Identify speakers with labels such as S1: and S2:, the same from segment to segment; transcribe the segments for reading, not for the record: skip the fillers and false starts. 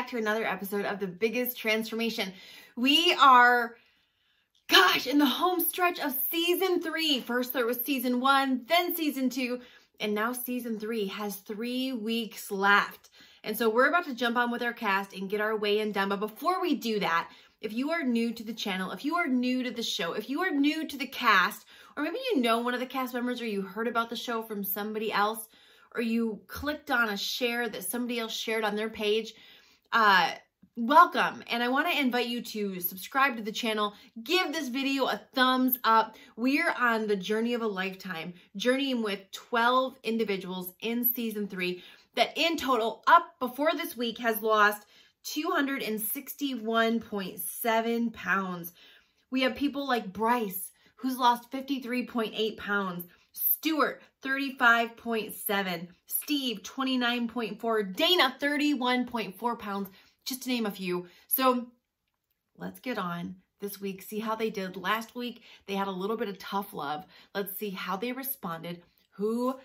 S1: back to another episode of The Biggest Transformation. We are, in the home stretch of season 3. First there was season 1, then season 2, and now season 3 has 3 weeks left. And so we're about to jump on with our cast and get our weigh-in done. But before we do that, if you are new to the channel, if you are new to the show, if you are new to the cast, or maybe you know one of the cast members or you heard about the show from somebody else, or you clicked on a share that somebody else shared on their page, welcome. And I want to invite you to subscribe to the channel, give this video a thumbs up. We're on the journey of a lifetime, journeying with 12 individuals in season 3 that in total, up before this week, has lost 261.7 pounds. We have people like Bryce, who's lost 53.8 pounds, Stuart, 35.7, Steve, 29.4, Dana, 31.4 pounds, just to name a few. So let's get on this week, see how they did. Last week, they had a little bit of tough love. Let's see how they responded, who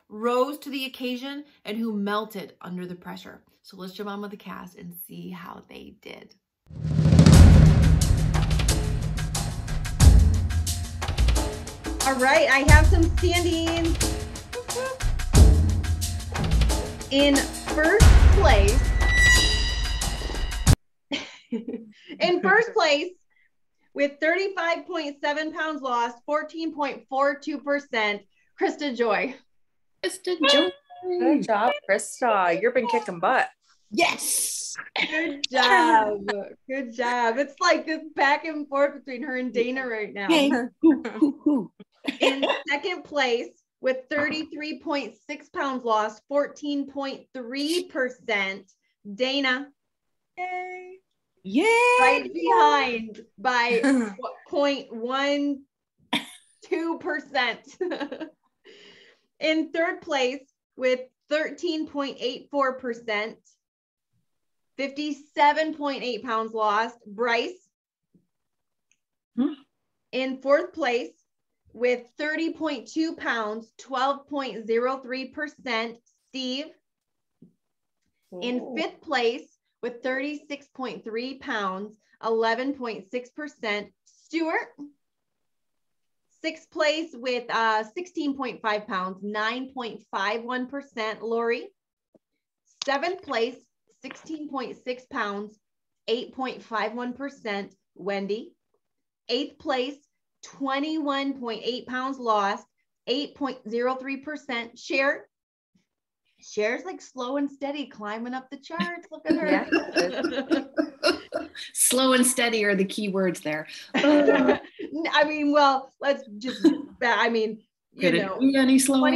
S1: rose to the occasion, and who melted under the pressure. So let's jump on with the cast and see how they did.
S2: All right, I have some standings. In first place, with 35.7 pounds lost, 14.42%, Krista Joy.
S3: Krista Joy.
S4: Good job, Krista. You've been kicking butt.
S3: Yes.
S2: Good job. Good job. It's like this back and forth between her and Dana right now.
S3: Hey.
S2: In second place with 33.6 pounds lost, 14.3%, Dana.
S3: Yay. Yay.
S2: Right behind by 0.12%. In third place with 13.84%, 57.8 pounds lost, Bryce. In fourth place with 30.2 pounds, 12.03%, Steve. In fifth place with 36.3 pounds, 11.6%, Stuart. Sixth place with 16.5 pounds, 9.51%, Lori. Seventh place, 16.6 pounds, 8.51%, Wendy. Eighth place, 21.8 pounds lost, 8.03%, Cher. Cher's like slow and steady climbing up the charts. Look at her.
S3: Slow and steady are the key words there.
S2: I mean, well, let's just, I mean, you know,
S3: any slower?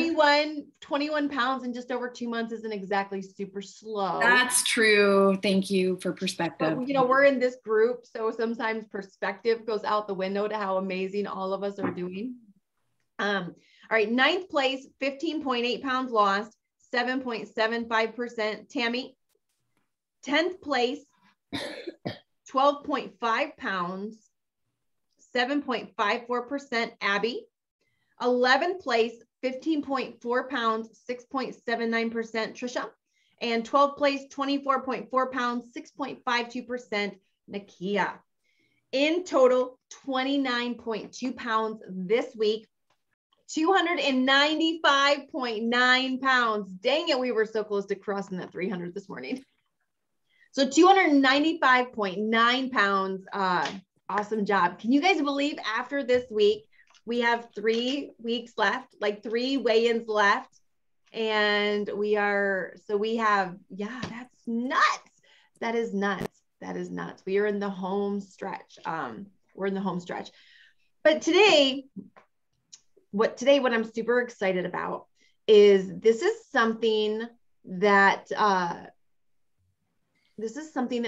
S2: 21 pounds in just over 2 months isn't exactly super slow.
S3: That's true. Thank you for perspective.
S2: But, you know, we're in this group, so sometimes perspective goes out the window to how amazing all of us are doing. All right, ninth place, 15.8 pounds lost, 7.75%, Tammy. 10th place, 12.5 pounds, 7.54%, Abby. 11th place, 15.4 pounds, 6.79%, Trisha. And 12th place, 24.4 pounds, 6.52%, Nakia. In total, 29.2 pounds this week, 295.9 pounds. Dang it, we were so close to crossing that 300 this morning. So 295.9 pounds. Awesome job. Can you guys believe after this week, we have 3 weeks left, like 3 weigh-ins left. And we have, that's nuts. That is nuts. That is nuts. We are in the home stretch. We're in the home stretch. But today, what I'm super excited about is this is something that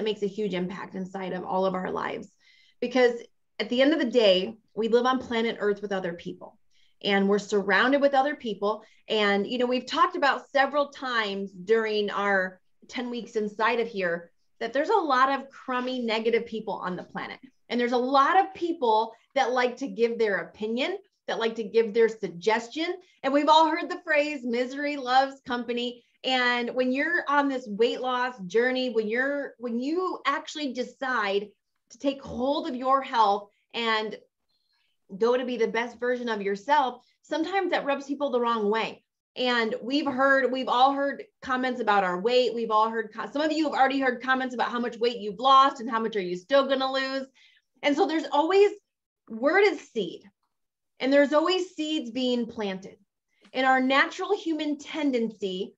S2: makes a huge impact inside of all of our lives. Because at the end of the day, we live on planet Earth with other people, and we're surrounded with other people. And, you know, we've talked about several times during our 10 weeks inside of here that there's a lot of crummy, negative people on the planet. And there's a lot of people that like to give their opinion, that like to give their suggestion. And we've all heard the phrase, misery loves company. And when you're on this weight loss journey, when you actually decide to take hold of your health and go to be the best version of yourself, sometimes that rubs people the wrong way. And we've all heard comments about our weight. We've all heard, some of you have already heard comments about how much weight you've lost and how much are you still going to lose. And so there's always, word is seed, and there's always seeds being planted. And our natural human tendency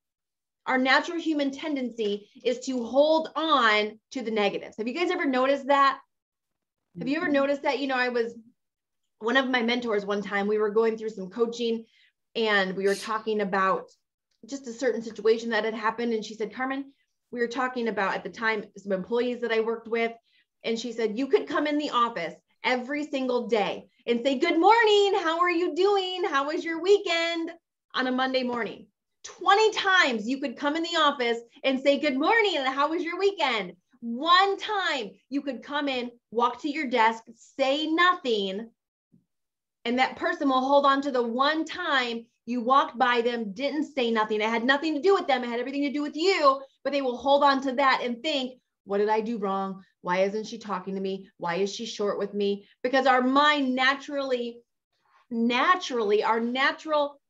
S2: is to hold on to the negatives. Have you guys ever noticed that? Have you ever noticed that? You know, I was one of my mentors one time, we were going through some coaching and we were talking about just a certain situation that had happened. And she said, Carmen, we were talking about at the time, some employees that I worked with. And she said, you could come in the office every single day and say, good morning. How are you doing? How was your weekend? On a Monday morning. 20 times you could come in the office and say, good morning. And how was your weekend? One time you could come in, walk to your desk, say nothing. And that person will hold on to the one time you walked by them, didn't say nothing. It had nothing to do with them. It had everything to do with you, but they will hold on to that and think, what did I do wrong? Why isn't she talking to me? Why is she short with me? Because our mind naturally, our natural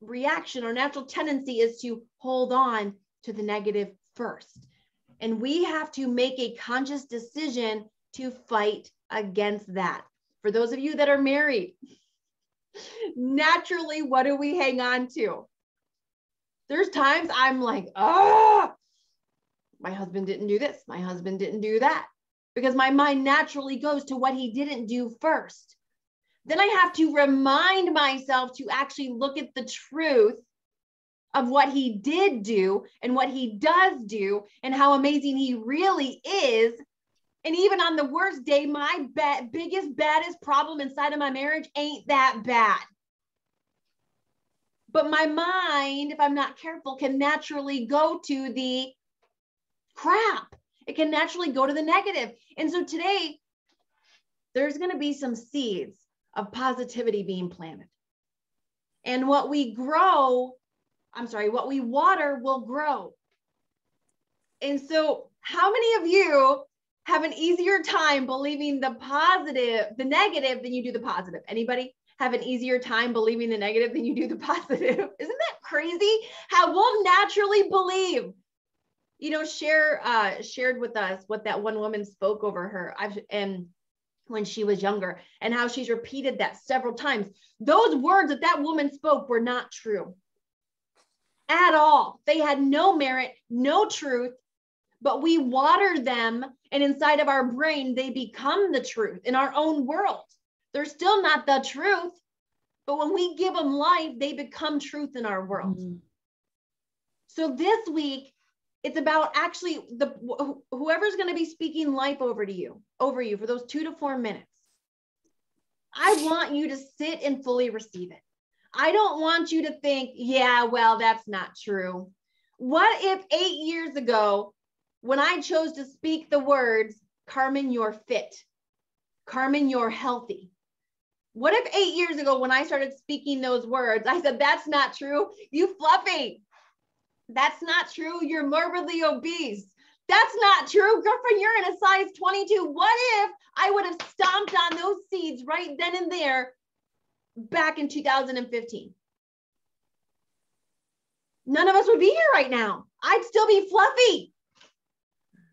S2: reaction, our natural tendency is to hold on to the negative first. And we have to make a conscious decision to fight against that. For those of you that are married, naturally, what do we hang on to? There's times I'm like, my husband didn't do this. My husband didn't do that. Because my mind naturally goes to what he didn't do first. Then I have to remind myself to actually look at the truth of what he did do and what he does do and how amazing he really is. And even on the worst day, my biggest, baddest problem inside of my marriage ain't that bad. But my mind, if I'm not careful, can naturally go to the crap. It can naturally go to the negative. And so today, there's going to be some seeds of positivity being planted. And what we water will grow. And so how many of you have an easier time believing the negative than you do the positive? Anybody have an easier time believing the negative than you do the positive? Isn't that crazy? How we'll naturally believe. You know, shared with us what that one woman spoke over her and when she was younger, and how she's repeated that several times. Those words that woman spoke were not true at all. They had no merit, no truth, but we water them, and inside of our brain, they become the truth in our own world. They're still not the truth, but when we give them life, they become truth in our world. Mm-hmm. So this week, it's about actually whoever's going to be speaking life over you for those 2 to 4 minutes. I want you to sit and fully receive it. I don't want you to think, yeah, well, that's not true. What if 8 years ago, when I chose to speak the words, Carmen, you're fit. Carmen, you're healthy. What if 8 years ago, when I started speaking those words, I said, that's not true. You fluffy. That's not true. You're morbidly obese. That's not true. Girlfriend, you're in a size 22. What if I would have stomped on those seeds right then and there back in 2015? None of us would be here right now. I'd still be fluffy.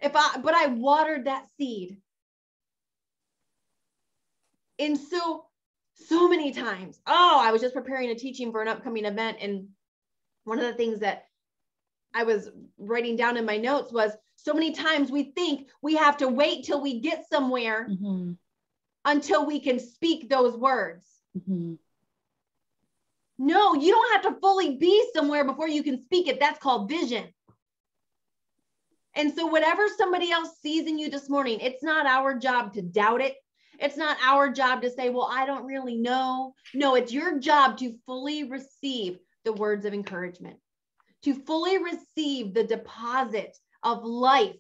S2: But I watered that seed. And so many times, I was just preparing a teaching for an upcoming event. And one of the things that I was writing down in my notes was, so many times we think we have to wait till we get somewhere mm-hmm. until we can speak those words. Mm-hmm. No, you don't have to fully be somewhere before you can speak it. That's called vision. And so whatever somebody else sees in you this morning, it's not our job to doubt it. It's not our job to say, well, I don't really know. No, it's your job to fully receive the words of encouragement, to fully receive the deposit of life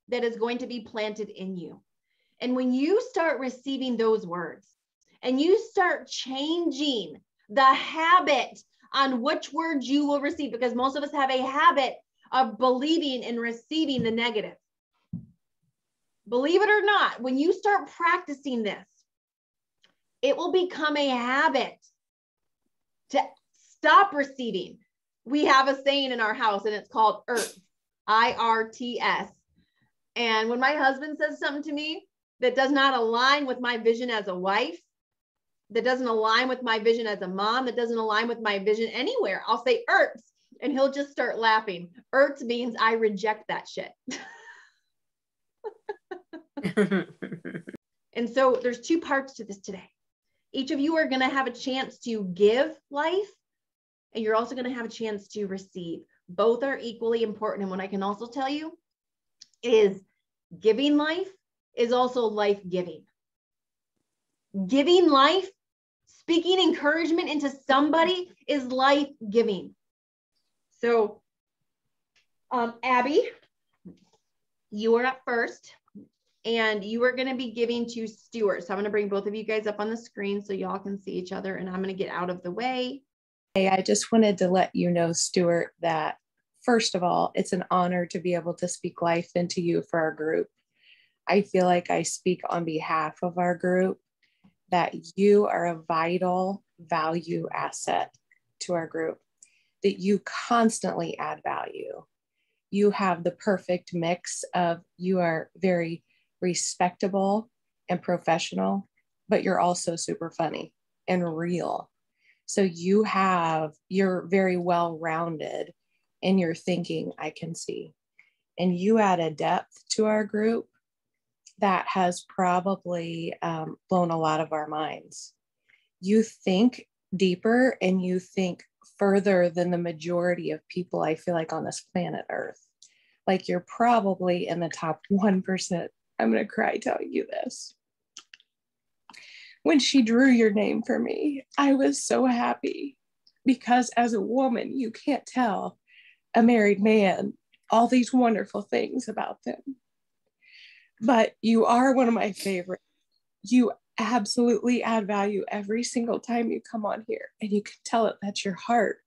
S2: that is going to be planted in you. And when you start receiving those words and you start changing the habit on which words you will receive, because most of us have a habit of believing and receiving the negative. Believe it or not, when you start practicing this, it will become a habit to stop receiving. We have a saying in our house, and it's called IRTS, IRTS. And when my husband says something to me that does not align with my vision as a wife, that doesn't align with my vision as a mom, that doesn't align with my vision anywhere, I'll say IRTS, and he'll just start laughing. IRTS means I reject that shit. And so there's two parts to this today. Each of you are going to have a chance to give life, and you're also going to have a chance to receive. Both are equally important. And what I can also tell you is giving life is also life giving. Giving life, speaking encouragement into somebody is life giving. So, Abby, you are up first. And you are going to be giving to Stuart. So I'm going to bring both of you guys up on the screen so y'all can see each other, and I'm going to get out of the way.
S5: Hey, I just wanted to let you know, Stuart, that first of all, it's an honor to be able to speak life into you for our group. I feel like I speak on behalf of our group, that you are a vital value asset to our group, that you constantly add value. You have the perfect mix of, you are very respectable and professional, but you're also super funny and real. So you're very well-rounded in your thinking, I can see. And you add a depth to our group that has probably blown a lot of our minds. You think deeper and you think further than the majority of people, I feel like, on this planet Earth. Like, you're probably in the top 1%. I'm going to cry telling you this. When she drew your name for me, I was so happy, because as a woman, you can't tell a married man all these wonderful things about them. But you are one of my favorites. You absolutely add value every single time you come on here, and you can tell it, that's your heart.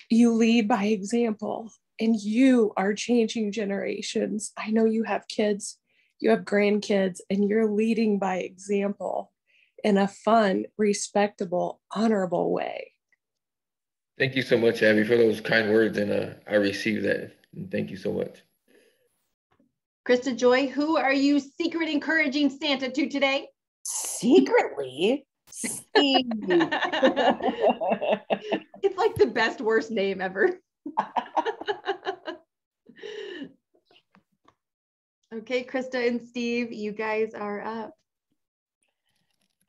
S5: You lead by example, and you are changing generations. I know you have kids, you have grandkids, and you're leading by example in a fun, respectable, honorable way.
S6: Thank you so much, Abby, for those kind words, and I received that. And thank you so much.
S2: Krista Joy, who are you secret encouraging Santa to today?
S7: Secretly? Steve.
S2: It's like the best, worst name ever. Okay, Krista and Steve, you guys are up.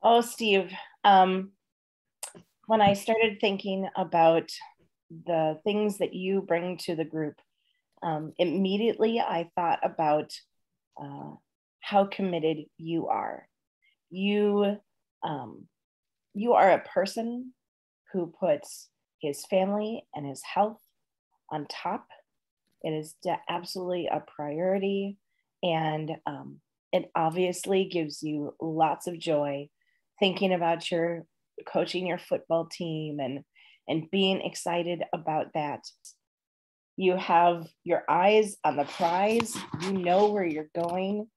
S7: Oh, Steve, when I started thinking about the things that you bring to the group, immediately I thought about how committed you are. You are a person who puts his family and his health on top. It is absolutely a priority, and it obviously gives you lots of joy thinking about your coaching your football team and being excited about that. You have your eyes on the prize. You know where you're going.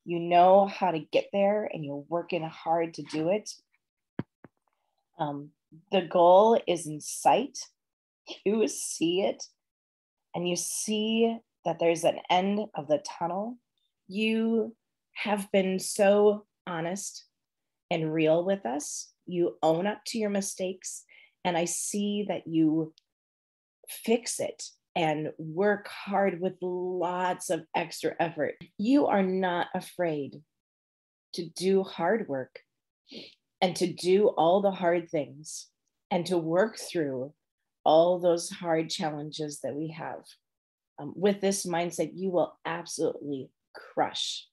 S7: You know how to get there, and you're working hard to do it. The goal is in sight. You see it, and you see that there's an end of the tunnel. You have been so honest and real with us. You own up to your mistakes, and I see that you fix it and work hard with lots of extra effort. You are not afraid to do hard work and to do all the hard things and to work through all those hard challenges that we have. With this mindset, you will absolutely crush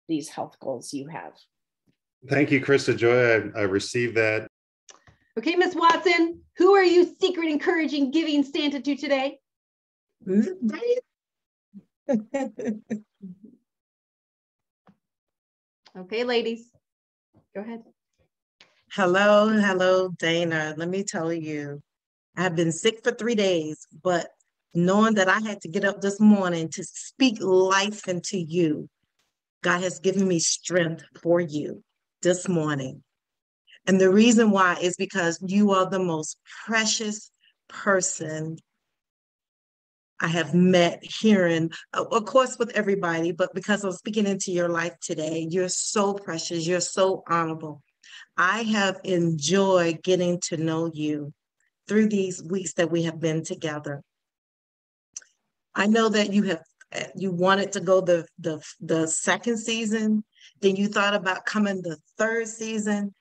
S7: these health goals you have.
S8: Thank you, Krista Joy. I received that.
S2: Okay, Miss Watson, who are you secret encouraging giving Santa to today? Okay, ladies, go ahead.
S9: Hello, Dana. Let me tell you, I've been sick for 3 days, but knowing that I had to get up this morning to speak life into you, God has given me strength for you this morning. And the reason why is because you are the most precious person I have met hearing, of course, with everybody, but because I'm speaking into your life today, you're so precious, you're so honorable. I have enjoyed getting to know you through these weeks that we have been together. I know that you wanted to go the second season, then you thought about coming the third season,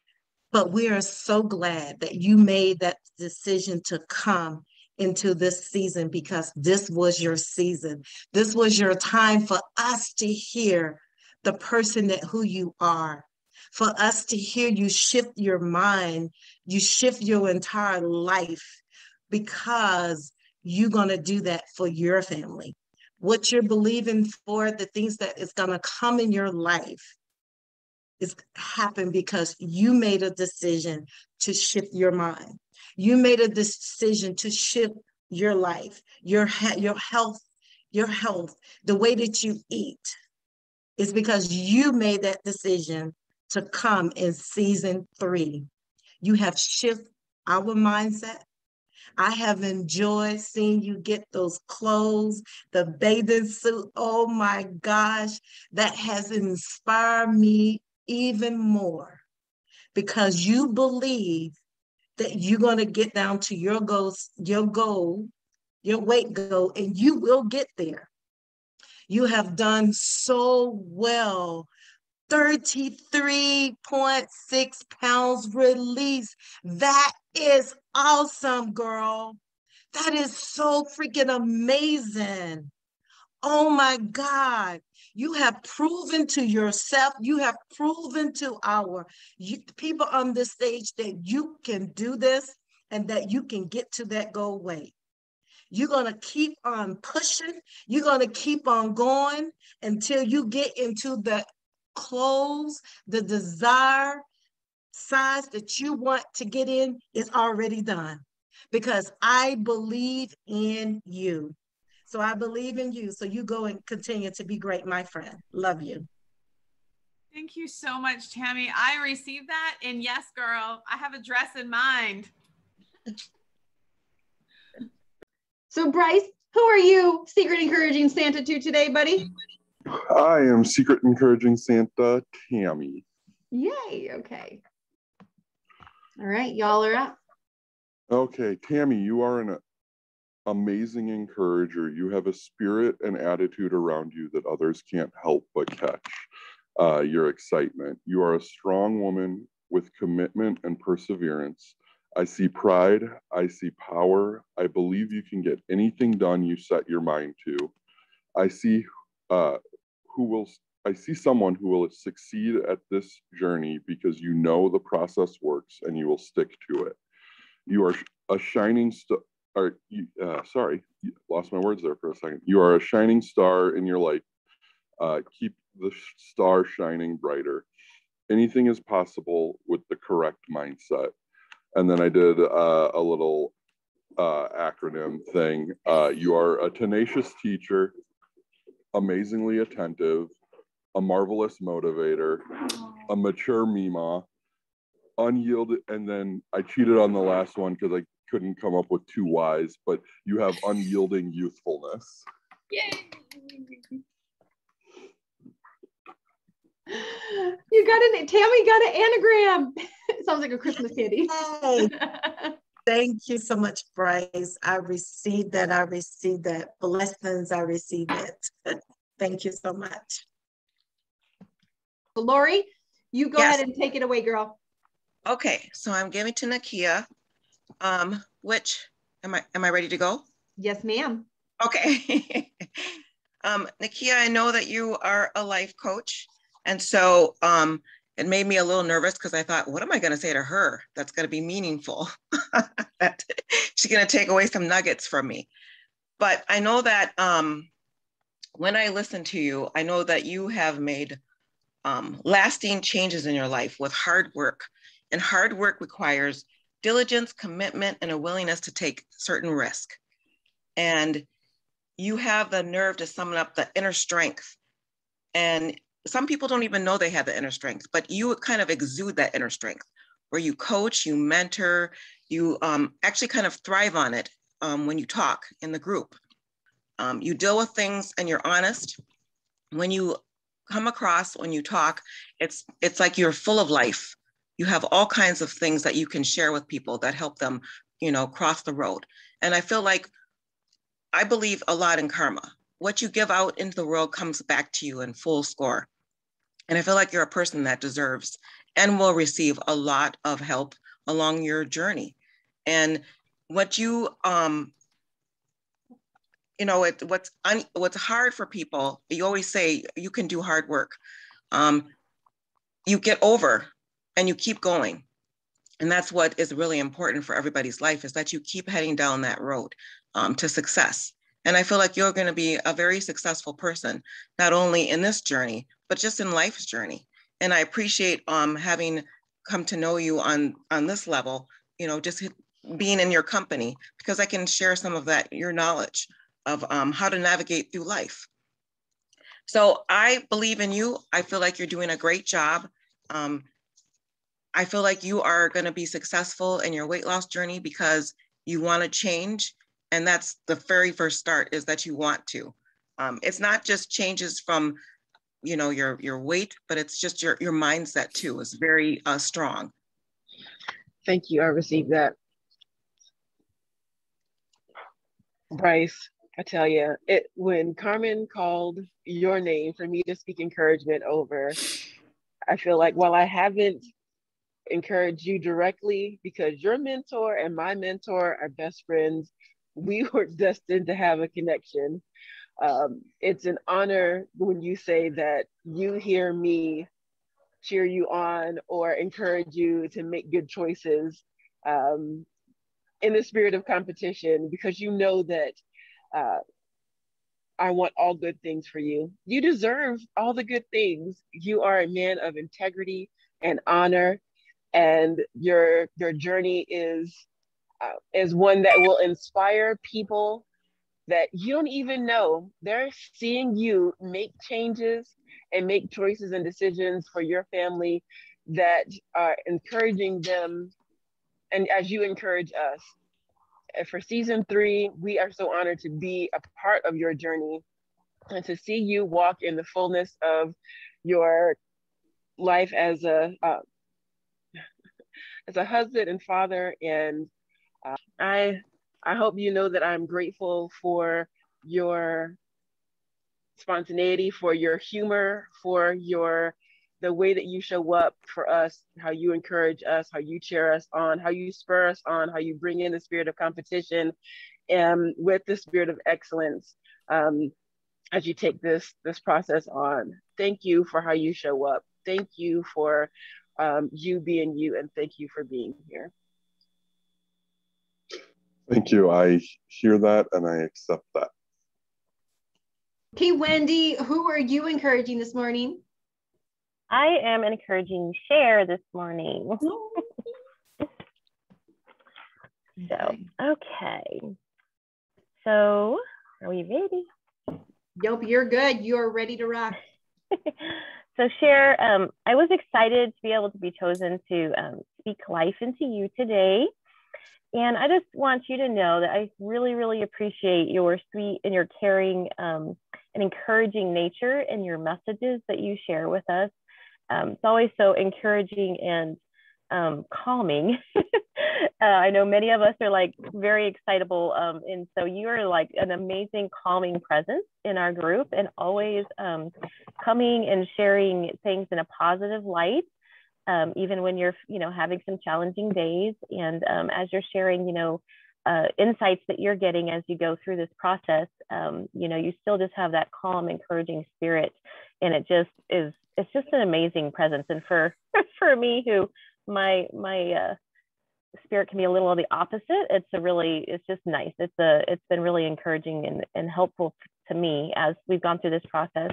S9: but we are so glad that you made that decision to come into this season because this was your season. This was your time for us to hear the person that who you are, for us to hear you shift your mind, you shift your entire life because you're going to do that for your family. What you're believing for, the things that is going to come in your life is happen because you made a decision to shift your mind. You made a decision to shift your life, your health, the way that you eat is because you made that decision to come in season 3. You have shifted our mindset. I have enjoyed seeing you get those clothes, the bathing suit. Oh my gosh, that has inspired me even more because you believe that you're going to get down to your goal, your weight goal, and you will get there. You have done so well. 33.6 pounds release. That is awesome, girl. That is so freaking amazing. Oh my God. You have proven to yourself, you have proven to people on this stage that you can do this and that you can get to that goal weight. You're going to keep on pushing. You're going to keep on going until you get into the clothes, the desire size that you want to get in is already done because I believe in you. So I believe in you. So you go and continue to be great, my friend. Love you.
S1: Thank you so much, Tammy. I received that. And yes, girl, I have a dress in mind.
S2: So Bryce, who are you Secret Encouraging Santa to today, buddy?
S10: I am Secret Encouraging Santa, Tammy.
S2: Yay, okay. All right, y'all are up.
S10: Okay, Tammy, you are an amazing encourager. You have a spirit and attitude around you that others can't help but catch. Your excitement. You are a strong woman with commitment and perseverance. I see pride. I see power. I believe you can get anything done you set your mind to. I see I see someone who will succeed at this journey because you know the process works and you will stick to it. You are a shining star. Sorry, lost my words there for a second. You are a shining star in your life. Keep the star shining brighter. Anything is possible with the correct mindset. And then I did a little acronym thing. You are a tenacious teacher, amazingly attentive, a marvelous motivator, a mature Mima, unyielded, and then I cheated on the last one because I couldn't come up with 2 Ys, but you have unyielding youthfulness.
S1: Yay!
S2: Tammy got an anagram. It sounds like a Christmas candy.
S9: Hey, thank you so much, Bryce. I received that. Blessings, I received it. Thank you so much.
S2: So Lori, you go ahead and take it away, girl.
S11: Okay, so I'm giving to Nakia. Which am I ready to go?
S2: Yes, ma'am.
S11: Okay. Nakia, I know that you are a life coach. And so it made me a little nervous because I thought, what am I going to say to her that's going to be meaningful? That she's going to take away some nuggets from me. But I know that when I listen to you, I know that you have made lasting changes in your life with hard work. And hard work requires diligence, commitment, and a willingness to take certain risk. And you have the nerve to summon up the inner strength. And some people don't even know they have the inner strength, but you kind of exude that inner strength where you coach, you mentor, you actually kind of thrive on it when you talk in the group. You deal with things and you're honest. When you come across, when you talk, it's like you're full of life. You have all kinds of things that you can share with people that help them, you know, cross the road. And I feel like I believe a lot in karma. What you give out into the world comes back to you in full score. And I feel like you're a person that deserves and will receive a lot of help along your journey. And what you, you know, what's hard for people, you always say you can do hard work. You get over and you keep going. And that's what is really important for everybody's life, is that you keep heading down that road to success. And I feel like you're going to be a very successful person, not only in this journey, but just in life's journey. And I appreciate having come to know you on this level, you know, just being in your company, because I can share some of that, your knowledge of how to navigate through life. So I believe in you. I feel like you're doing a great job. I feel like you are going to be successful in your weight loss journey because you want to change. And that's the very first start, is that you want to. It's not just changes from, you know, your weight, but it's just your mindset too is very strong.
S5: Thank you. I received that. Bryce, I tell you, when Carmen called your name for me to speak encouragement over, I feel like while I haven't encouraged you directly, because your mentor and my mentor are best friends, we were destined to have a connection. It's an honor when you say that you hear me cheer you on or encourage you to make good choices in the spirit of competition, because you know that I want all good things for you. You deserve all the good things. You are a man of integrity and honor, and your journey is one that will inspire people that you don't even know. They're seeing you make changes and make choices and decisions for your family that are encouraging them, and as you encourage us. And for season 3, we are so honored to be a part of your journey and to see you walk in the fullness of your life as a husband and father. And I hope you know that I'm grateful for your spontaneity, for your humor, for the way that you show up for us, how you encourage us, how you cheer us on, how you spur us on, how you bring in the spirit of competition and with the spirit of excellence as you take this process on. Thank you for how you show up. Thank you for you being you, and thank you for being here.
S10: Thank you. I hear that and I accept that.
S2: Okay, Wendy, who are you encouraging this morning?
S12: I am encouraging Cher this morning. Okay. So, are we ready?
S2: Yep, you're good. You are ready to rock.
S12: So Cher, I was excited to be able to be chosen to speak life into you today. And I just want you to know that I really, really appreciate your sweet and your caring and encouraging nature and your messages that you share with us. It's always so encouraging and calming. I know many of us are like very excitable. And so you are like an amazing calming presence in our group, and always coming and sharing things in a positive light. Even when you're, having some challenging days, and as you're sharing, insights that you're getting as you go through this process, you still just have that calm, encouraging spirit, and it's just an amazing presence. And for me, who my spirit can be a little on the opposite, it's just nice. It's been really encouraging and helpful to me as we've gone through this process.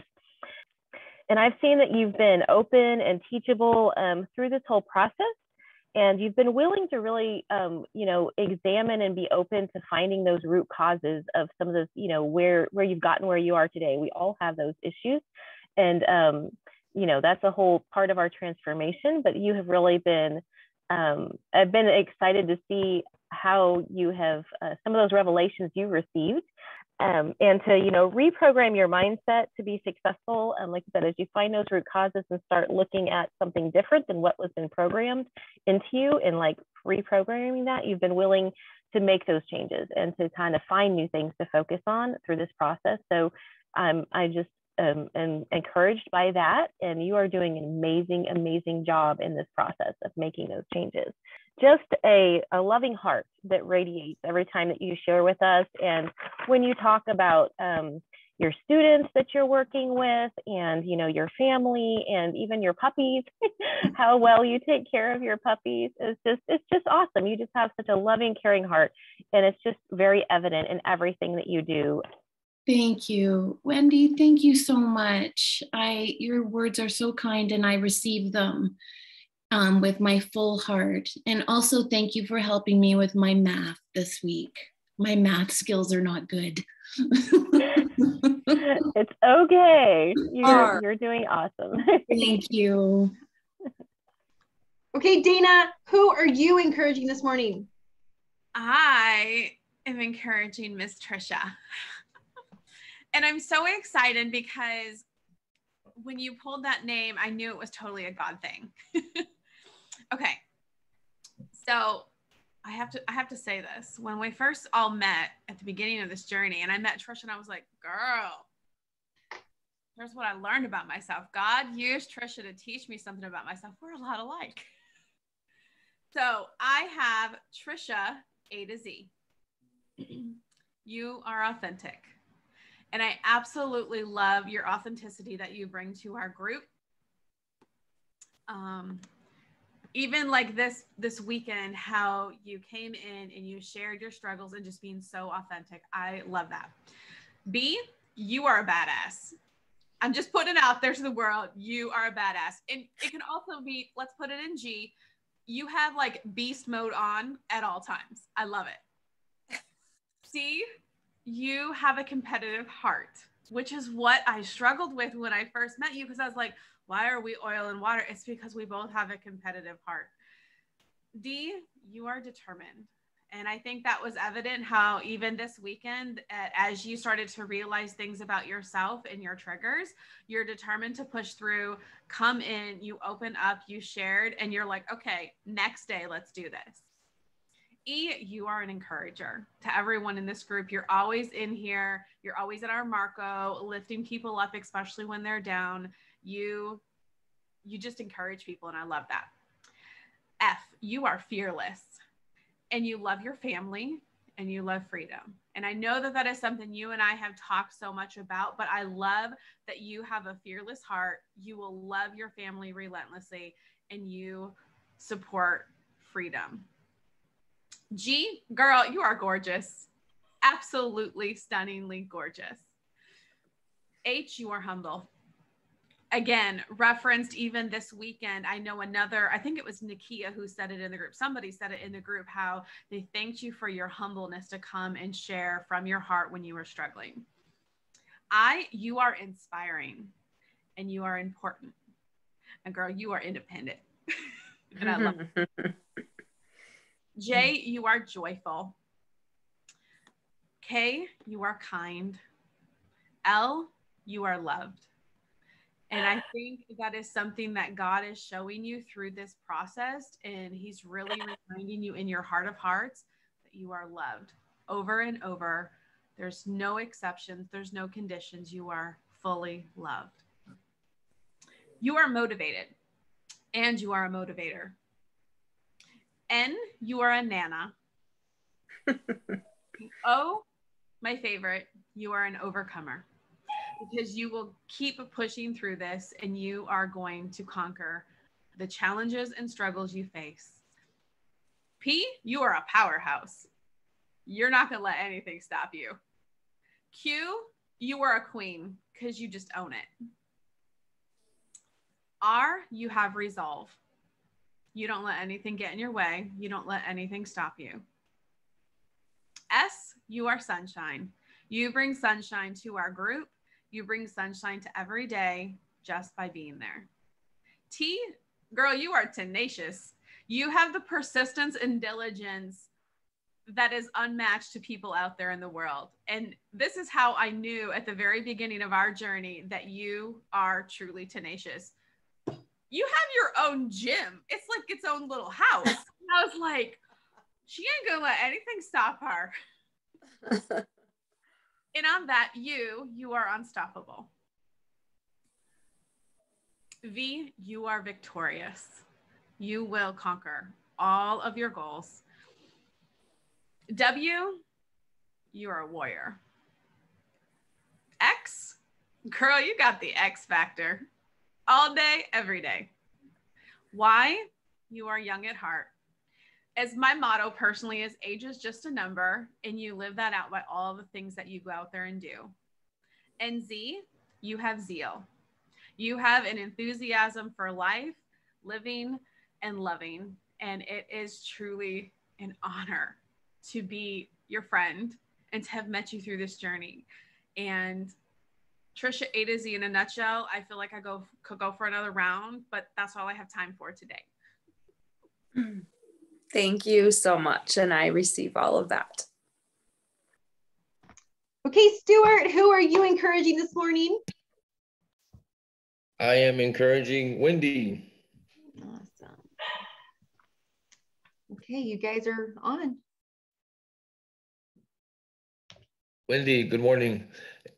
S12: And I've seen that you've been open and teachable through this whole process. And you've been willing to really, examine and be open to finding those root causes of some of those, where you've gotten where you are today. We all have those issues. And, that's a whole part of our transformation, but you have really been, I've been excited to see how you have, some of those revelations you received, and to, reprogram your mindset to be successful. And like I said, as you find those root causes and start looking at something different than what was been programmed into you, and like reprogramming that, you've been willing to make those changes and to kind of find new things to focus on through this process. So I just am encouraged by that. And you are doing an amazing, amazing job in this process of making those changes. Just a loving heart that radiates every time that you share with us. And when you talk about your students that you're working with, and your family, and even your puppies, how well you take care of your puppies, it's just awesome. You just have such a loving, caring heart, and it's just very evident in everything that you do.
S3: Thank you, Wendy. Thank you so much. Your words are so kind, and I receive them with my full heart. And also thank you for helping me with my math this week. My math skills are not good.
S12: It's okay. You're doing awesome.
S3: Thank you.
S2: Okay, Dana, who are you encouraging this morning?
S13: I am encouraging Miss Trisha. And I'm so excited because when you pulled that name, I knew it was totally a God thing. Okay. So I have to say this. When we first all met at the beginning of this journey, and I met Trisha, and I was like, girl, here's what I learned about myself. God used Trisha to teach me something about myself. We're a lot alike. So I have Trisha A to Z. You are authentic. And I absolutely love your authenticity that you bring to our group. Even like this weekend, how you came in and you shared your struggles and just being so authentic. I love that. B, you are a badass. I'm just putting it out there to the world. You are a badass. And it can also be, let's put it in G, you have like beast mode on at all times. I love it. C, you have a competitive heart, which is what I struggled with when I first met you, because I was like, why are we oil and water? It's because we both have a competitive heart. D, you are determined. And I think that was evident how even this weekend, as you started to realize things about yourself and your triggers, you're determined to push through, come in, you open up, you shared, and you're like, okay, next day, let's do this. E, you are an encourager to everyone in this group. You're always in here. You're always at our Marco, lifting people up, especially when they're down. You just encourage people, and I love that. F, you are fearless, and you love your family, and you love freedom. And I know that that is something you and I have talked so much about, but I love that you have a fearless heart. You will love your family relentlessly, and you support freedom. G, girl, you are gorgeous. Absolutely stunningly gorgeous. H, you are humble. Again, referenced even this weekend. I know I think it was Nakia who said it in the group. Somebody said it in the group, how they thanked you for your humbleness to come and share from your heart when you were struggling. I, you are inspiring, and you are important. And girl, you are independent. And I love it. J, you are joyful. K, you are kind. L, you are loved. And I think that is something that God is showing you through this process. And he's really reminding you in your heart of hearts that you are loved over and over. There's no exceptions. There's no conditions. You are fully loved. You are motivated, and you are a motivator. N, you are a nana. O, my favorite, you are an overcomer, because you will keep pushing through this, and you are going to conquer the challenges and struggles you face. P, you are a powerhouse. You're not going to let anything stop you. Q, you are a queen, because you just own it. R, you have resolve. You don't let anything get in your way. You don't let anything stop you. S, you are sunshine. You bring sunshine to our group. You bring sunshine to every day just by being there. T, girl, you are tenacious. You have the persistence and diligence that is unmatched to people out there in the world. And this is how I knew at the very beginning of our journey that you are truly tenacious. You have your own gym. It's like its own little house. And I was like, she ain't gonna let anything stop her. And on that, you are unstoppable. V, you are victorious. You will conquer all of your goals. W, you are a warrior. X, girl, you got the X factor. All day, every day. Y, you are young at heart. As my motto personally is, age is just a number, and you live that out by all the things that you go out there and do. And Z, you have zeal. You have an enthusiasm for life, living, and loving. And it is truly an honor to be your friend and to have met you through this journey. And Trisha, A to Z in a nutshell, I feel like I could go for another round, but that's all I have time for today.
S4: Thank you so much. And I receive all of that.
S2: Okay, Stuart, who are you encouraging this morning?
S6: I am encouraging Wendy.
S2: Awesome. Okay, you guys are on.
S6: Wendy, good morning.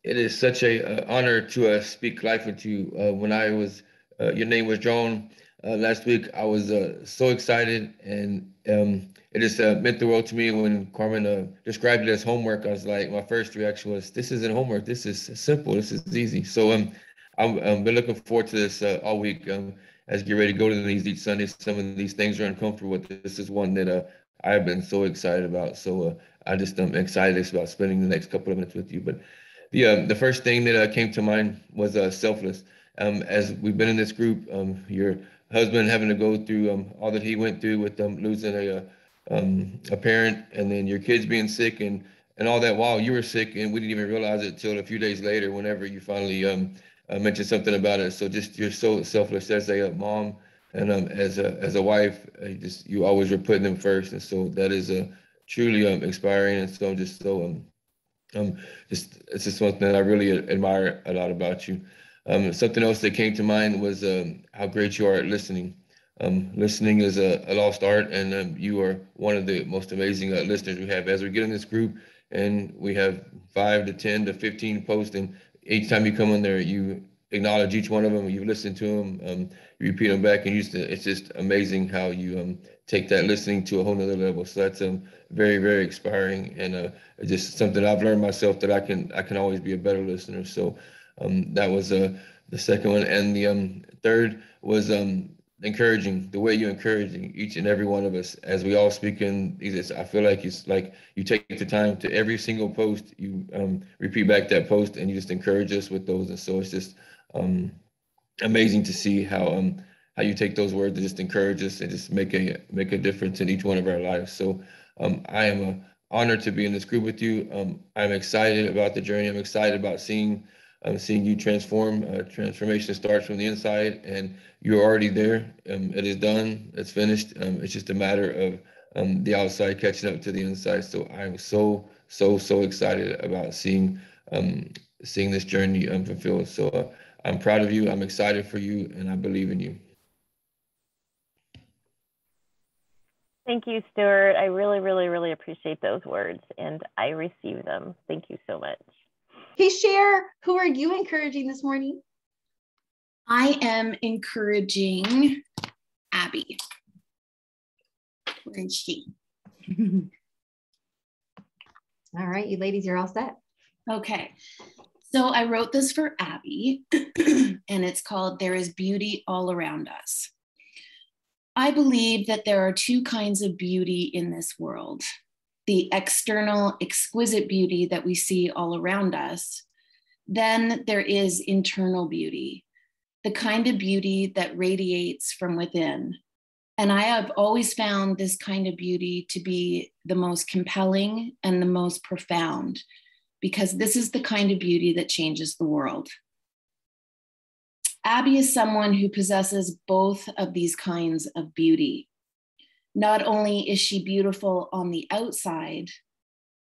S6: It is such a honor to speak life into you. When I was, your name was drawn last week, I was so excited, and it just meant the world to me when Carmen described it as homework. I was like, my first reaction was, this isn't homework. This is simple. This is easy. So I've been looking forward to this all week. As I get ready to go to these each Sunday, some of these things are uncomfortable with. This is one that I've been so excited about. So I just am excited about spending the next couple of minutes with you. But the first thing that came to mind was selfless. As we've been in this group, your husband having to go through all that he went through with losing a parent, and then your kids being sick, and all that while you were sick, and we didn't even realize it till a few days later whenever you finally mentioned something about it. So just, you're so selfless as a mom, and as a wife. You always were putting them first, and so that is truly inspiring. And so I'm just so it's just something that I really admire a lot about you. Something else that came to mind was how great you are at listening. Listening is a lost art, and you are one of the most amazing listeners we have. As we get in this group, and we have 5 to 10 to 15 posts, and each time you come in there, you acknowledge each one of them, you listen to them, you repeat them back, and it's just amazing how you take that listening to a whole nother level. So that's very, very inspiring, and just something I've learned myself, that I can always be a better listener. So that was the second one. And the third was encouraging, the way you're encouraging each and every one of us as we all speak in these. I feel like it's like you take the time to every single post, you repeat back that post, and you just encourage us with those. And so it's just amazing to see how you take those words and just encourage us and just make a difference in each one of our lives. So I am honored to be in this group with you. I'm excited about the journey. I'm excited about seeing you transform. Transformation starts from the inside, and you're already there. It is done. It's finished. It's just a matter of the outside catching up to the inside. So I'm so excited about seeing this journey fulfilled. So I'm proud of you. I'm excited for you, and I believe in you.
S12: Thank you, Stuart. I really, really, really appreciate those words, and I receive them. Thank you so much.
S2: Hey, Cher, who are you encouraging this morning?
S3: I am encouraging Abby. Where is she?
S2: All right, you ladies, you're all set.
S3: Okay. So I wrote this for Abby, and it's called There is Beauty All Around Us. I believe that there are two kinds of beauty in this world: the external, exquisite beauty that we see all around us. Then there is internal beauty, the kind of beauty that radiates from within. And I have always found this kind of beauty to be the most compelling and the most profound, because this is the kind of beauty that changes the world. Abby is someone who possesses both of these kinds of beauty. Not only is she beautiful on the outside,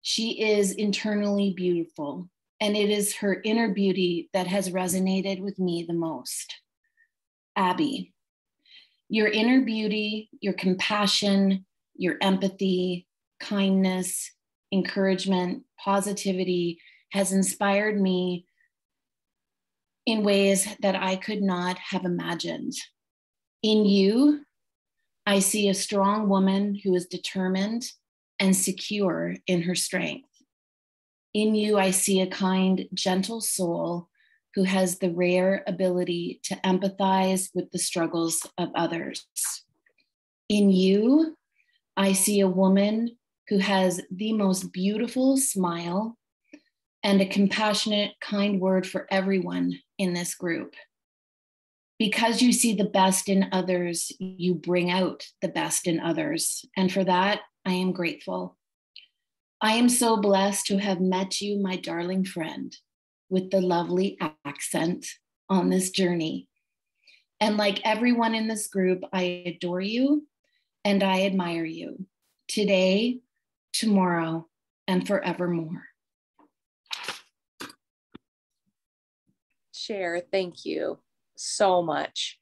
S3: she is internally beautiful, and it is her inner beauty that has resonated with me the most. Abby, your inner beauty, your compassion, your empathy, kindness, encouragement, positivity has inspired me in ways that I could not have imagined. In you, I see a strong woman who is determined and secure in her strength. In you, I see a kind, gentle soul who has the rare ability to empathize with the struggles of others. In you, I see a woman who has the most beautiful smile and a compassionate, kind word for everyone in this group. Because you see the best in others, you bring out the best in others. And for that, I am grateful. I am so blessed to have met you, my darling friend, with the lovely accent on this journey. And like everyone in this group, I adore you and I admire you today, tomorrow, and forevermore.
S5: Cher, thank you so much.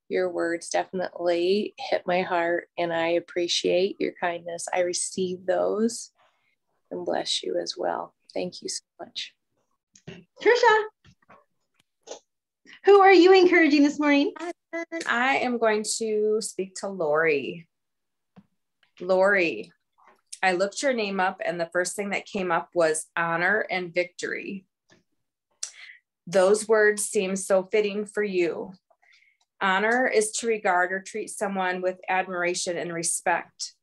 S5: Your words definitely hit my heart, and I appreciate your kindness. I receive those and bless you as well. Thank you so much.
S2: Trisha, who are you encouraging this morning?
S4: I am going to speak to Lori. Lori, I looked your name up and the first thing that came up was honor and victory. Those words seem so fitting for you. Honor is to regard or treat someone with admiration and respect.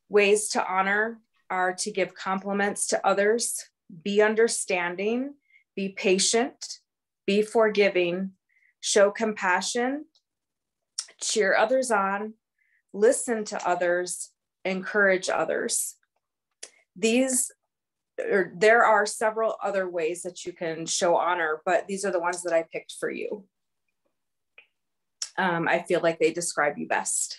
S4: Ways to honor are to give compliments to others, be understanding, be patient, be forgiving, show compassion, cheer others on, listen to others, encourage others. There are several other ways that you can show honor, but these are the ones that I picked for you. I feel like they describe you best.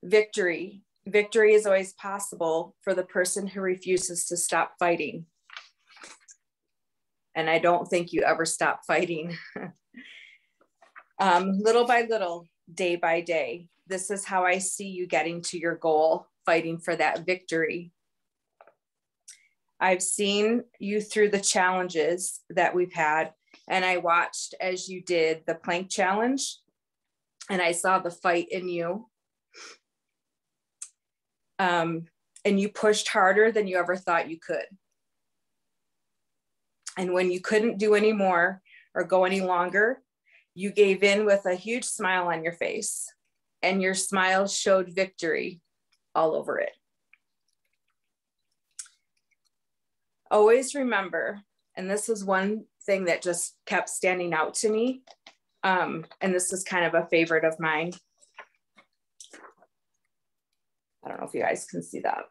S4: Victory. Victory is always possible for the person who refuses to stop fighting. And I don't think you ever stop fighting. Little by little, day by day, this is how I see you getting to your goal, fighting for that victory. I've seen you through the challenges that we've had, and I watched as you did the plank challenge, and I saw the fight in you. And you pushed harder than you ever thought you could. And when you couldn't do any more or go any longer, you gave in with a huge smile on your face, and your smile showed victory all over it. Always remember, and this is one thing that just kept standing out to me, and this is kind of a favorite of mine. I don't know if you guys can see that.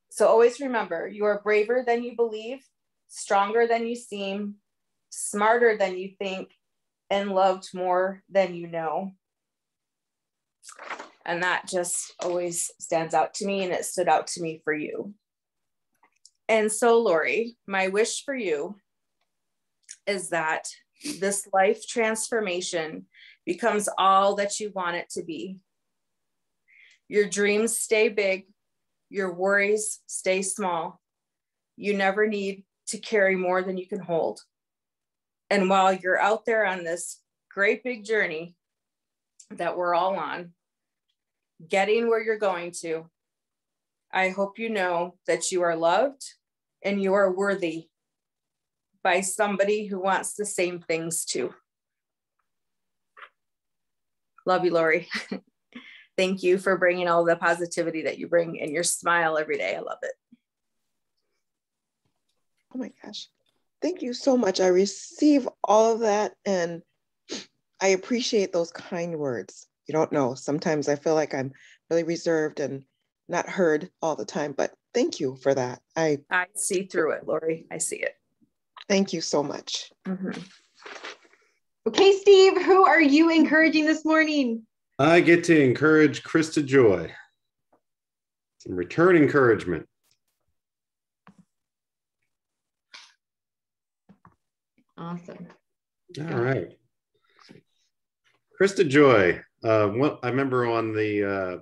S4: So always remember, you are braver than you believe, stronger than you seem, smarter than you think, and loved more than you know. And that just always stands out to me, and it stood out to me for you. And so, Lori, my wish for you is that this life transformation becomes all that you want it to be. Your dreams stay big, your worries stay small. You never need to carry more than you can hold. And while you're out there on this great big journey that we're all on, getting where you're going to, I hope you know that you are loved and you are worthy by somebody who wants the same things too. Love you, Lori. Thank you for bringing all the positivity that you bring and your smile every day. I love it.
S14: Oh my gosh. Thank you so much. I receive all of that, and
S11: I appreciate those kind words. You don't know. Sometimes I feel like I'm really reserved and not heard all the time, but thank you for that. I
S4: see through it, Lori. I see it.
S11: Thank you so much.
S4: Mm-hmm.
S2: Okay, Steve, who are you encouraging this morning?
S8: I get to encourage Krista Joy. Some return encouragement.
S2: Awesome.
S8: All right. Krista Joy, I remember on the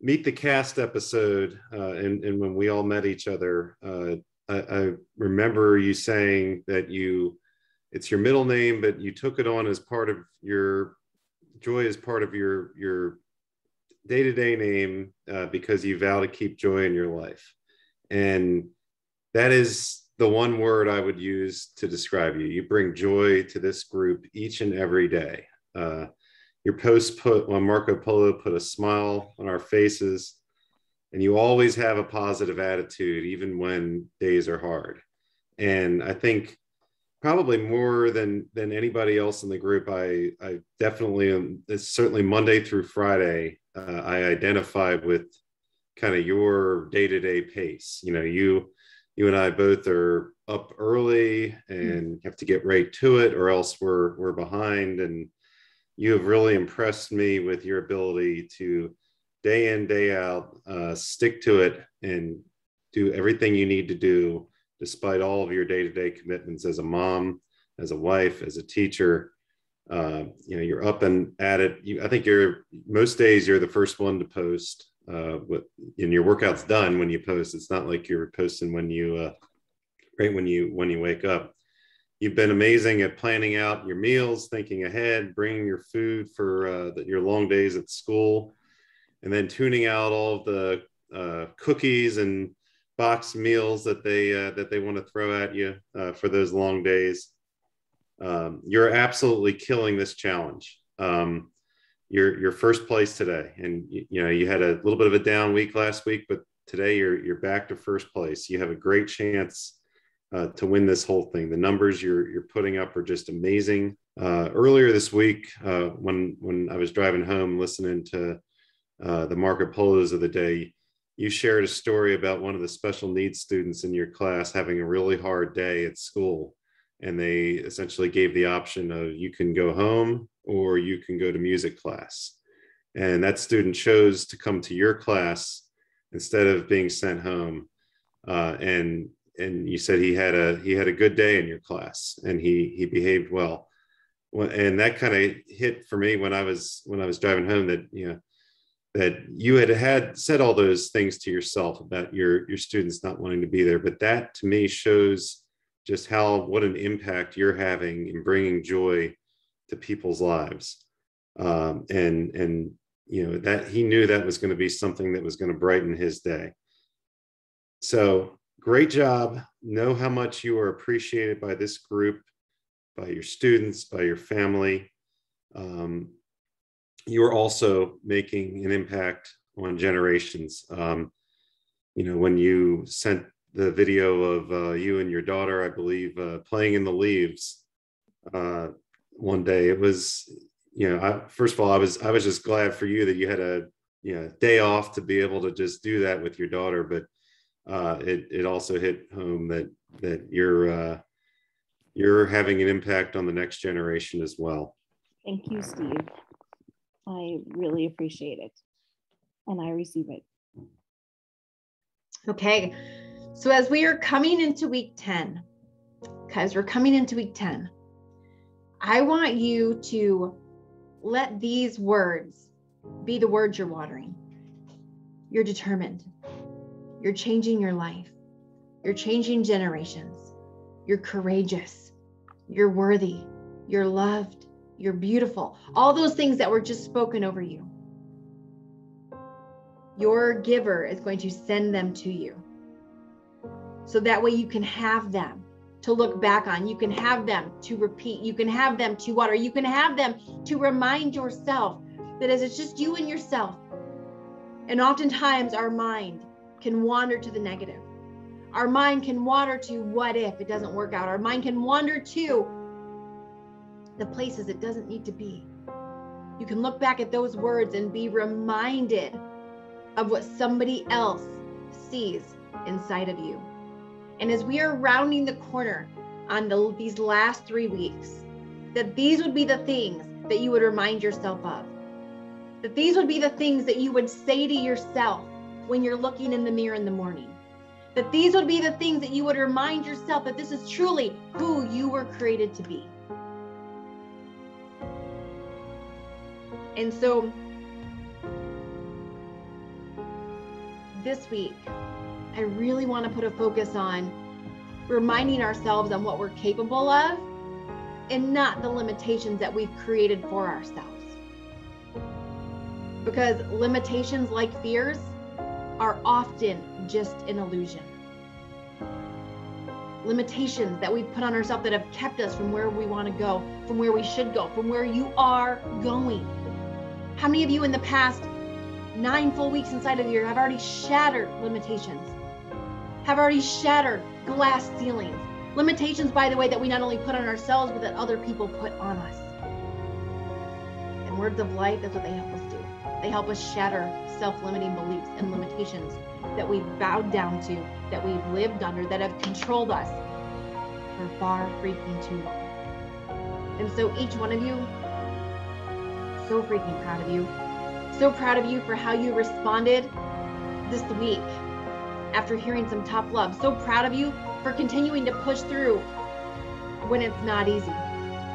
S8: Meet the Cast episode, and when we all met each other, I remember you saying that it's your middle name, but you took it on as part of your joy, as part of your day-to-day name, because you vow to keep joy in your life. And that is the one word I would use to describe you. You bring joy to this group each and every day. Your posts on Marco Polo put a smile on our faces, and you always have a positive attitude, even when days are hard. And I think probably more than anybody else in the group, I definitely, it's certainly Monday through Friday, I identify with kind of your day-to-day pace. You know, you and I both are up early and have to get right to it, or else we're behind. And you have really impressed me with your ability to day in, day out, stick to it and do everything you need to do, despite all of your day-to-day commitments as a mom, as a wife, as a teacher. You're up and at it. I think most days you're the first one to post, and your workout's done when you post. It's not like you're posting when you right when you wake up. You've been amazing at planning out your meals, thinking ahead, bringing your food for your long days at school, and then tuning out all of the cookies and box meals that they want to throw at you for those long days. You're absolutely killing this challenge. You're first place today, and you had a little bit of a down week last week, but today you're back to first place. You have a great chance to win this whole thing. The numbers you're putting up are just amazing. Earlier this week, when I was driving home listening to the Marco Polos of the day, you shared a story about one of the special needs students in your class having a really hard day at school. And they essentially gave the option of you can go home or you can go to music class. And that student chose to come to your class instead of being sent home. And you said he had a good day in your class and he behaved well. And that kind of hit for me when I was driving home, that you had said all those things to yourself about your students not wanting to be there. But that to me shows just what an impact you're having in bringing joy to people's lives. And that he knew that was going to be something that was going to brighten his day. So great job. Know how much you are appreciated by this group, by your students, by your family. You are also making an impact on generations. When you sent the video of you and your daughter, I believe, playing in the leaves one day, it was, first of all, I was just glad for you that you had a day off to be able to just do that with your daughter. But it also hit home that you're having an impact on the next generation as well.
S7: Thank you, Steve. I really appreciate it, and I receive it.
S2: Okay, so as we are coming into week 10, I want you to let these words be the words you're watering. You're determined. You're changing your life. You're changing generations. You're courageous. You're worthy. You're loved. You're beautiful. All those things that were just spoken over you. Your giver is going to send them to you. So that way you can have them to look back on. You can have them to repeat. You can have them to water. You can have them to remind yourself that as it's just you and yourself. And oftentimes our mind can wander to the negative. Our mind can wander to what if it doesn't work out. Our mind can wander to the places it doesn't need to be. You can look back at those words and be reminded of what somebody else sees inside of you. And as we are rounding the corner on these last 3 weeks, that these would be the things that you would remind yourself of. That these would be the things that you would say to yourself when you're looking in the mirror in the morning. That these would be the things that you would remind yourself that this is truly who you were created to be. And so this week, I really want to put a focus on reminding ourselves on what we're capable of and not the limitations that we've created for ourselves. Because limitations like fears are often just an illusion. Limitations that we've put on ourselves that have kept us from where we want to go, from where we should go, from where you are going. How many of you in the past 9 full weeks inside of the year have already shattered limitations? Have already shattered glass ceilings? Limitations, by the way, that we not only put on ourselves, but that other people put on us. And words of light, that's what they help us do. They help us shatter self-limiting beliefs and limitations that we've bowed down to, that we've lived under, that have controlled us for far freaking too long. And so each one of you, so freaking proud of you. So proud of you for how you responded this week after hearing some tough love. So proud of you for continuing to push through when it's not easy,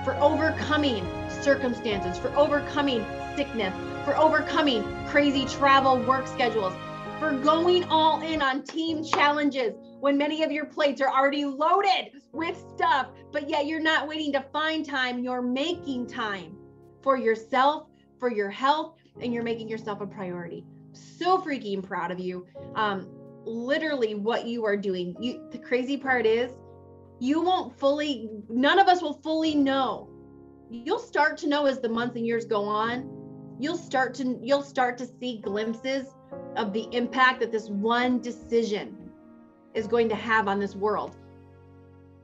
S2: for overcoming circumstances, for overcoming sickness, for overcoming crazy travel work schedules, for going all in on team challenges when many of your plates are already loaded with stuff, but yet you're not waiting to find time, you're making time for yourself, for your health, and you're making yourself a priority. So freaking proud of you. Literally what you are doing. The crazy part is none of us will fully know. You'll start to know as the months and years go on. You'll start to see glimpses of the impact that this one decision is going to have on this world.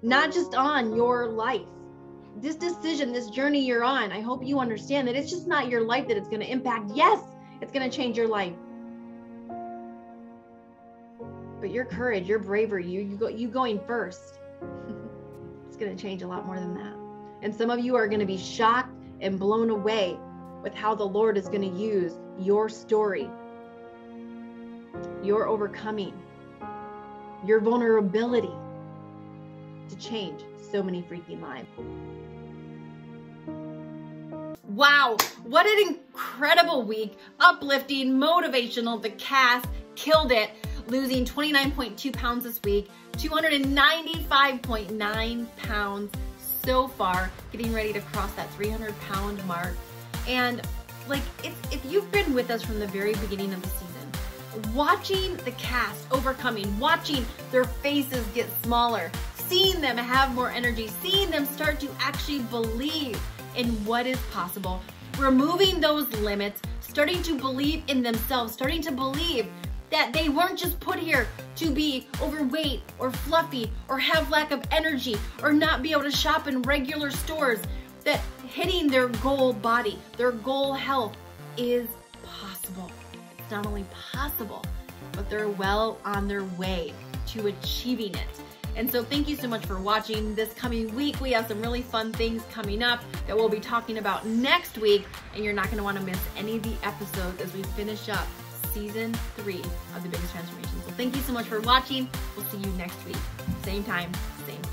S2: Not just on your life. This decision, this journey you're on, I hope you understand that it's just not your life that it's going to impact. Yes, it's going to change your life. But your courage, your bravery, you going first, it's going to change a lot more than that. And some of you are going to be shocked and blown away with how the Lord is going to use your story, your overcoming, your vulnerability to change so many freaking lives.
S1: Wow, what an incredible week. Uplifting, motivational. The cast killed it, losing 29.2 pounds this week, 295.9 pounds so far, getting ready to cross that 300-pound mark. And like, if you've been with us from the very beginning of the season, watching the cast overcoming, watching their faces get smaller, seeing them have more energy, seeing them start to actually believe in what is possible, removing those limits, starting to believe in themselves, starting to believe that they weren't just put here to be overweight or fluffy or have lack of energy or not be able to shop in regular stores, that hitting their goal body, their goal health is possible. It's not only possible, but they're well on their way to achieving it. And so thank you so much for watching. This coming week, we have some really fun things coming up that we'll be talking about next week, and you're not gonna wanna miss any of the episodes as we finish up season 3 of The Biggest Transformation. So thank you so much for watching. We'll see you next week. Same time, same place.